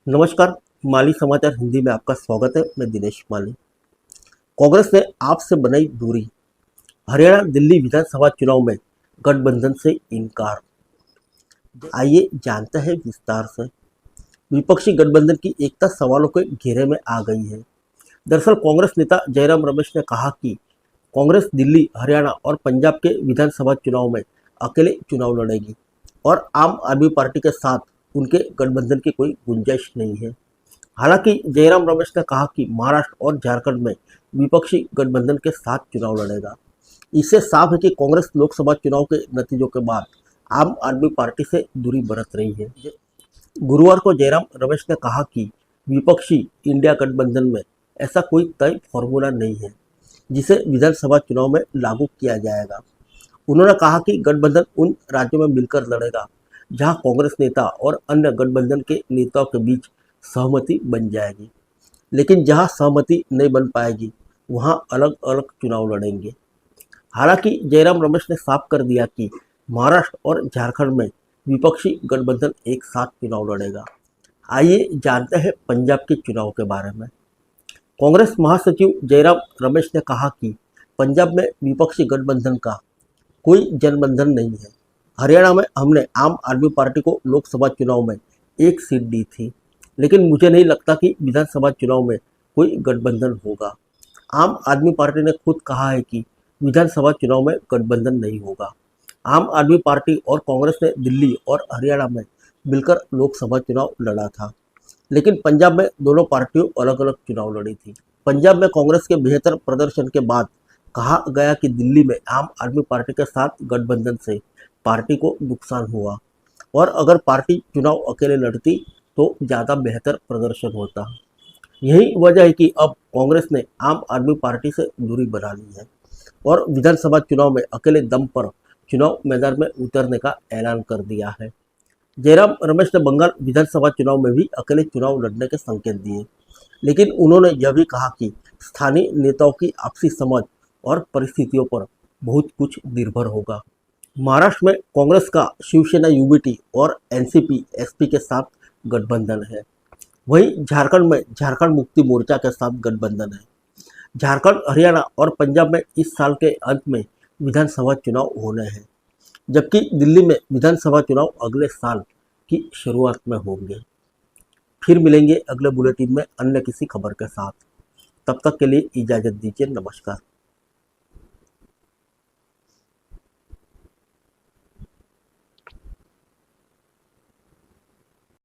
नमस्कार। माली समाचार हिंदी में आपका स्वागत है। मैं दिनेश माली। कांग्रेस ने आप से बनाई दूरी, हरियाणा दिल्ली विधानसभा चुनाव में गठबंधन से इनकार। आइए जानते हैं विस्तार से। विपक्षी गठबंधन की एकता सवालों के घेरे में आ गई है। दरअसल कांग्रेस नेता जयराम रमेश ने कहा कि कांग्रेस दिल्ली, हरियाणा और पंजाब के विधानसभा चुनाव में अकेले चुनाव लड़ेगी और आम आदमी पार्टी के साथ उनके गठबंधन की कोई गुंजाइश नहीं है। हालांकि जयराम रमेश ने कहा कि महाराष्ट्र और झारखंड में विपक्षी गठबंधन के साथ चुनाव लड़ेगा। इससे साफ है कि कांग्रेस लोकसभा चुनाव के नतीजों के बाद आम आदमी पार्टी से दूरी बरत रही है। गुरुवार को जयराम रमेश ने कहा कि विपक्षी इंडिया गठबंधन में ऐसा कोई तय फॉर्मूला नहीं है जिसे विधानसभा चुनाव में लागू किया जाएगा। उन्होंने कहा कि गठबंधन उन राज्यों में मिलकर लड़ेगा जहां कांग्रेस नेता और अन्य गठबंधन के नेताओं के बीच सहमति बन जाएगी, लेकिन जहां सहमति नहीं बन पाएगी वहां अलग अलग चुनाव लड़ेंगे। हालांकि जयराम रमेश ने साफ कर दिया कि महाराष्ट्र और झारखंड में विपक्षी गठबंधन एक साथ चुनाव लड़ेगा। आइए जानते हैं पंजाब के चुनाव के बारे में। कांग्रेस महासचिव जयराम रमेश ने कहा कि पंजाब में विपक्षी गठबंधन का कोई जनबंधन नहीं है। हरियाणा में हमने आम आदमी पार्टी को लोकसभा चुनाव में एक सीट दी थी, लेकिन मुझे नहीं लगता कि विधानसभा चुनाव में कोई गठबंधन होगा। आम आदमी पार्टी ने खुद कहा है कि विधानसभा चुनाव में गठबंधन नहीं होगा। आम आदमी पार्टी और कांग्रेस ने दिल्ली और हरियाणा में मिलकर लोकसभा चुनाव लड़ा था, लेकिन पंजाब में दोनों पार्टियों अलग अलग चुनाव लड़ी थी। पंजाब में कांग्रेस के बेहतर प्रदर्शन के बाद कहा गया कि दिल्ली में आम आदमी पार्टी के साथ गठबंधन से पार्टी को नुकसान हुआ और अगर पार्टी चुनाव अकेले लड़ती तो ज़्यादा बेहतर प्रदर्शन होता। यही वजह है कि अब कांग्रेस ने आम आदमी पार्टी से दूरी बना ली है और विधानसभा चुनाव में अकेले दम पर चुनाव मैदान में उतरने का ऐलान कर दिया है। जयराम रमेश ने बंगाल विधानसभा चुनाव में भी अकेले चुनाव लड़ने के संकेत दिए, लेकिन उन्होंने यह भी कहा कि स्थानीय नेताओं की आपसी समझ और परिस्थितियों पर बहुत कुछ निर्भर होगा। महाराष्ट्र में कांग्रेस का शिवसेना यूबीटी और एनसीपी एसपी के साथ गठबंधन है। वहीं झारखंड में झारखंड मुक्ति मोर्चा के साथ गठबंधन है। झारखंड, हरियाणा और पंजाब में इस साल के अंत में विधानसभा चुनाव होने हैं, जबकि दिल्ली में विधानसभा चुनाव अगले साल की शुरुआत में होंगे। फिर मिलेंगे अगले बुलेटिन में अन्य किसी खबर के साथ। तब तक के लिए इजाज़त दीजिए। नमस्कार।